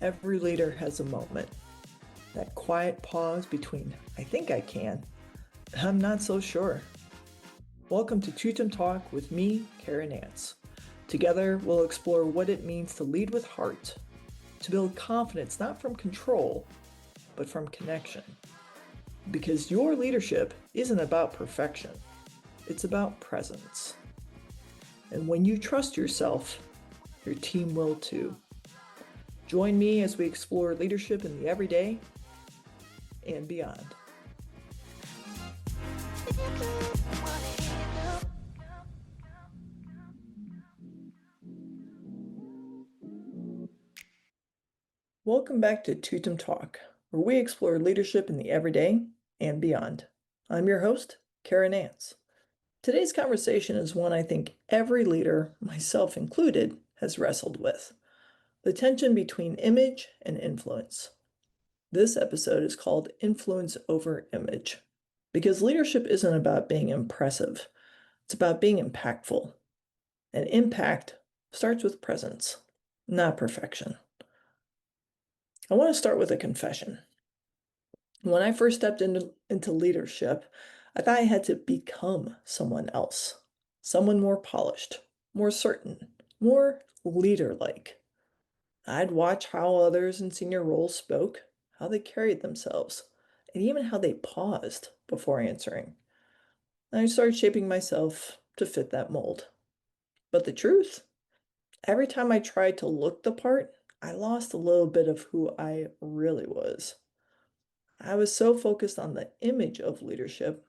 Every leader has a moment, that quiet pause between I think I can, I'm not so sure. Welcome to Tutum Talk with me, Cara. Together, we'll explore what it means to lead with heart, to build confidence not from control, but from connection. Because your leadership isn't about perfection, it's about presence. And when you trust yourself, your team will too. Join me as we explore leadership in the everyday and beyond. Welcome back to Tutum Talk, where we explore leadership in the everyday and beyond. I'm your host, Cara. Today's conversation is one I think every leader, myself included, has wrestled with: the tension between image and influence. This episode is called Influence Over Image, because leadership isn't about being impressive, it's about being impactful. And impact starts with presence, not perfection. I want to start with a confession. When I first stepped into leadership, I thought I had to become someone else, someone more polished, more certain, more leader-like. I'd watch how others in senior roles spoke, how they carried themselves, and even how they paused before answering. And I started shaping myself to fit that mold. But the truth, every time I tried to look the part, I lost a little bit of who I really was. I was so focused on the image of leadership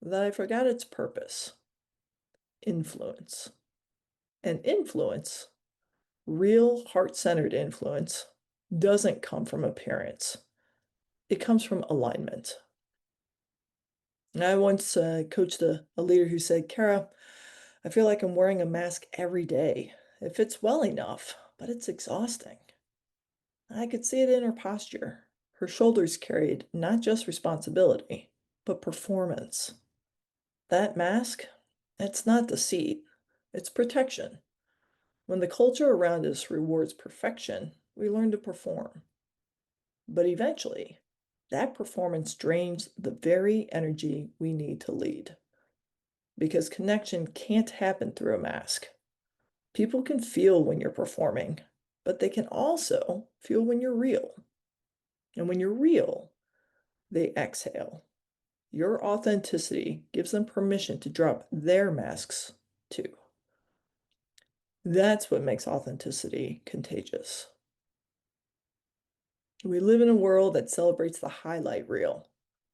that I forgot its purpose: influence. And influence, real heart-centered influence, doesn't come from appearance. It comes from alignment. And I once coached a leader who said, "Cara, I feel like I'm wearing a mask every day. It fits well enough, but it's exhausting." I could see it in her posture. Her shoulders carried not just responsibility, but performance. That mask, it's not deceit, it's protection. When the culture around us rewards perfection, we learn to perform. But eventually, that performance drains the very energy we need to lead. Because connection can't happen through a mask. People can feel when you're performing, but they can also feel when you're real. And when you're real, they exhale. Your authenticity gives them permission to drop their masks too. That's what makes authenticity contagious. We live in a world that celebrates the highlight reel,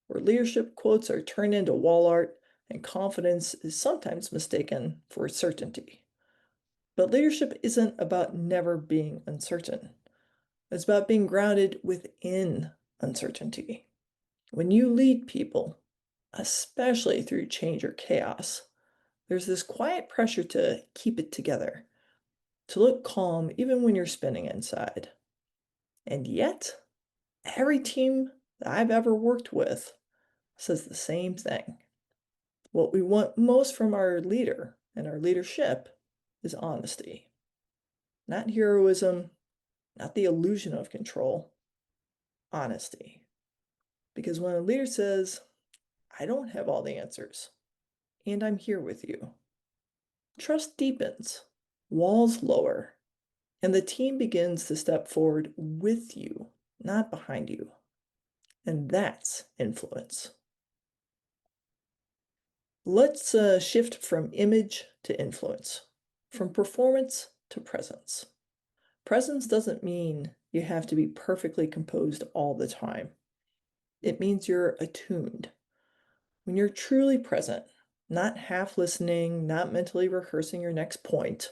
where leadership quotes are turned into wall art and confidence is sometimes mistaken for certainty. But leadership isn't about never being uncertain. It's about being grounded within uncertainty. When you lead people, especially through change or chaos, there's this quiet pressure to keep it together, to look calm even when you're spinning inside. And yet, every team that I've ever worked with says the same thing. What we want most from our leader and our leadership is honesty. Not heroism, not the illusion of control, honesty. Because when a leader says, "I don't have all the answers, and I'm here with you," trust deepens, walls lower, and the team begins to step forward with you, not behind you. And that's influence. Let's shift from image to influence, from performance to presence. Presence doesn't mean you have to be perfectly composed all the time. It means you're attuned. When you're truly present, not half listening, not mentally rehearsing your next point,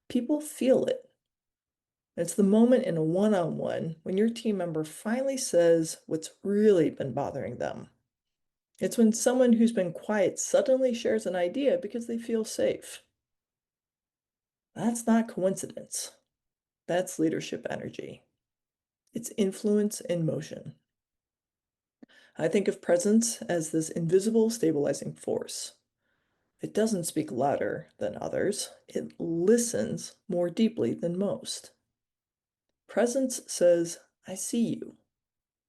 people feel it. It's the moment in a one-on-one when your team member finally says what's really been bothering them. It's when someone who's been quiet suddenly shares an idea because they feel safe. That's not coincidence. That's leadership energy. It's influence in motion. I think of presence as this invisible stabilizing force. It doesn't speak louder than others. It listens more deeply than most. Presence says, I see you.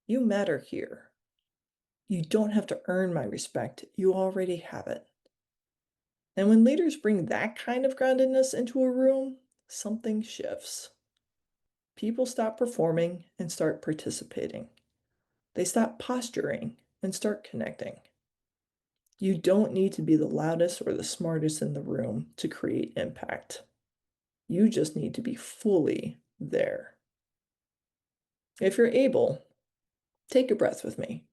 You matter here. You don't have to earn my respect. You already have it. And when leaders bring that kind of groundedness into a room, something shifts. People stop performing and start participating. They stop posturing and start connecting. You don't need to be the loudest or the smartest in the room to create impact. You just need to be fully there. If you're able, take a breath with me.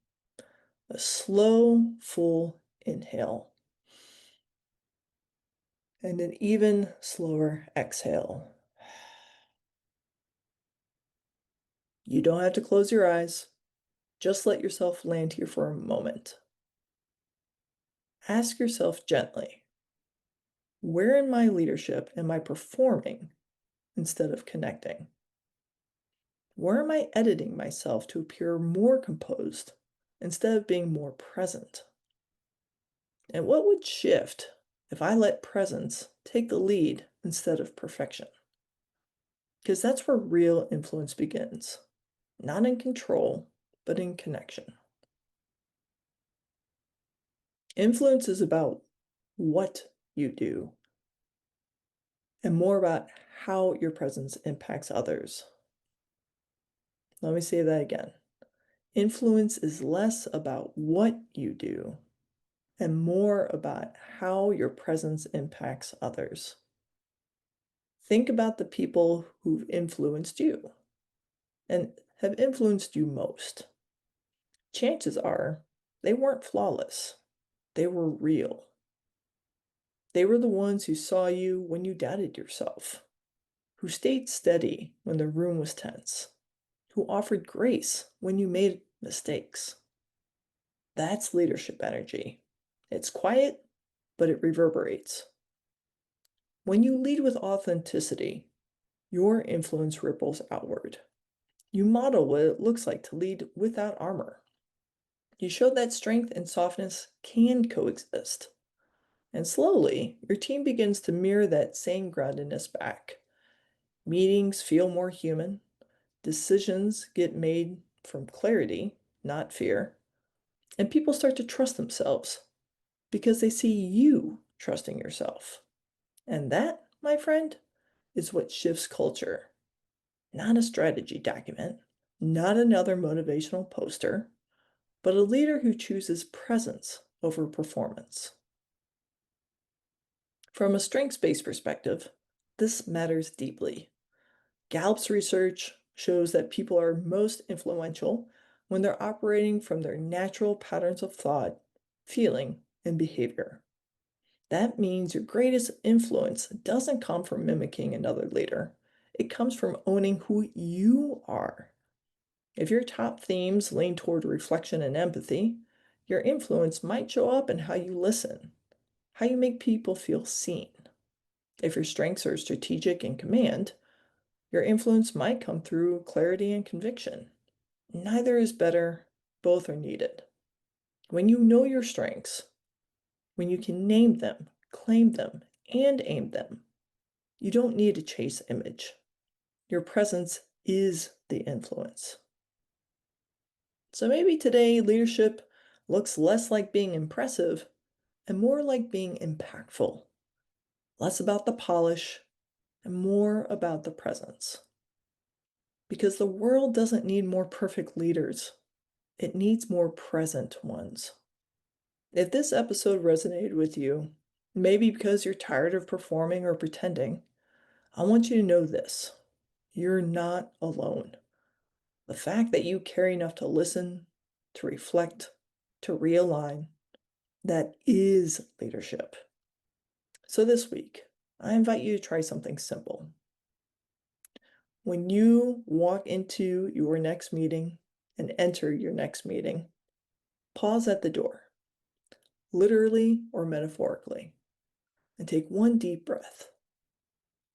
A slow, full inhale. And an even slower exhale. You don't have to close your eyes. Just let yourself land here for a moment. Ask yourself gently, where in my leadership am I performing instead of connecting? Where am I editing myself to appear more composed instead of being more present? And what would shift if I let presence take the lead instead of perfection? Because that's where real influence begins, not in control, but in connection. Influence is about what you do and more about how your presence impacts others. Let me say that again. Influence is less about what you do and more about how your presence impacts others. Think about the people who've influenced you and have influenced you most. Chances are they weren't flawless. They were real. They were the ones who saw you when you doubted yourself, who stayed steady when the room was tense, who offered grace when you made mistakes. That's leadership energy. It's quiet, but it reverberates. When you lead with authenticity, your influence ripples outward. You model what it looks like to lead without armor. You show that strength and softness can coexist. And slowly, your team begins to mirror that same groundedness back. Meetings feel more human. Decisions get made from clarity, not fear. And people start to trust themselves because they see you trusting yourself. And that, my friend, is what shifts culture. Not a strategy document, not another motivational poster, but a leader who chooses presence over performance. From a strengths-based perspective, this matters deeply. Gallup's research shows that people are most influential when they're operating from their natural patterns of thought, feeling, and behavior. That means your greatest influence doesn't come from mimicking another leader. It comes from owning who you are. If your top themes lean toward reflection and empathy, your influence might show up in how you listen, how you make people feel seen. If your strengths are strategic and command, your influence might come through clarity and conviction. Neither is better, both are needed. When you know your strengths, when you can name them, claim them, and aim them, you don't need to chase image. Your presence is the influence. So maybe today leadership looks less like being impressive and more like being impactful. Less about the polish and more about the presence. Because the world doesn't need more perfect leaders. It needs more present ones. If this episode resonated with you, maybe because you're tired of performing or pretending, I want you to know this. You're not alone. The fact that you care enough to listen, to reflect, to realign, that is leadership. So this week, I invite you to try something simple. When you walk into your next meeting and enter your next meeting, pause at the door, literally or metaphorically, and take one deep breath.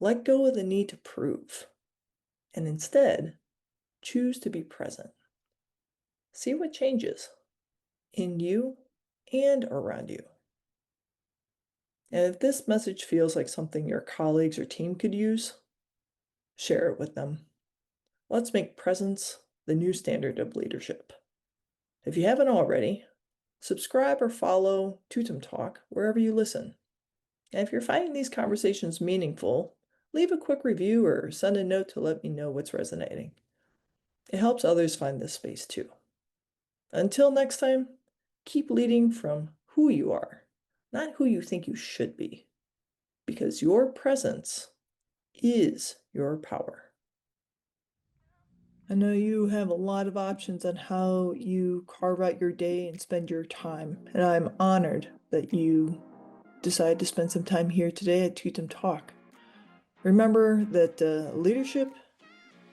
Let go of the need to prove, and instead, choose to be present. See what changes in you and around you. And if this message feels like something your colleagues or team could use, share it with them. let's make presence the new standard of leadership. If you haven't already, subscribe or follow Tutum Talk wherever you listen. And if you're finding these conversations meaningful, leave a quick review or send a note to let me know what's resonating. It helps others find this space too. Until next time, keep leading from who you are, not who you think you should be, because your presence is your power. I know you have a lot of options on how you carve out your day and spend your time, and I'm honored that you decided to spend some time here today at Tutum Talk. Remember that leadership,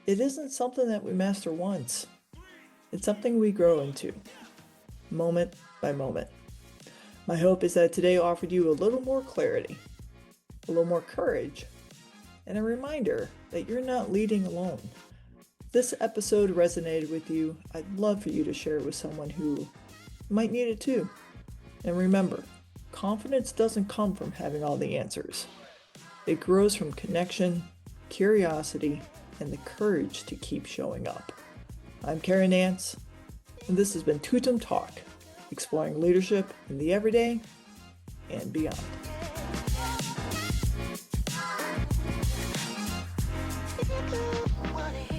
it isn't something that we master once. It's something we grow into, moment by moment. My hope is that today offered you a little more clarity, a little more courage, and a reminder that you're not leading alone. If this episode resonated with you, I'd love for you to share it with someone who might need it too. And remember, confidence doesn't come from having all the answers. It grows from connection, curiosity, and the courage to keep showing up. I'm Cara Nance, and this has been Tutum Talk, exploring leadership in the everyday and beyond. Wanna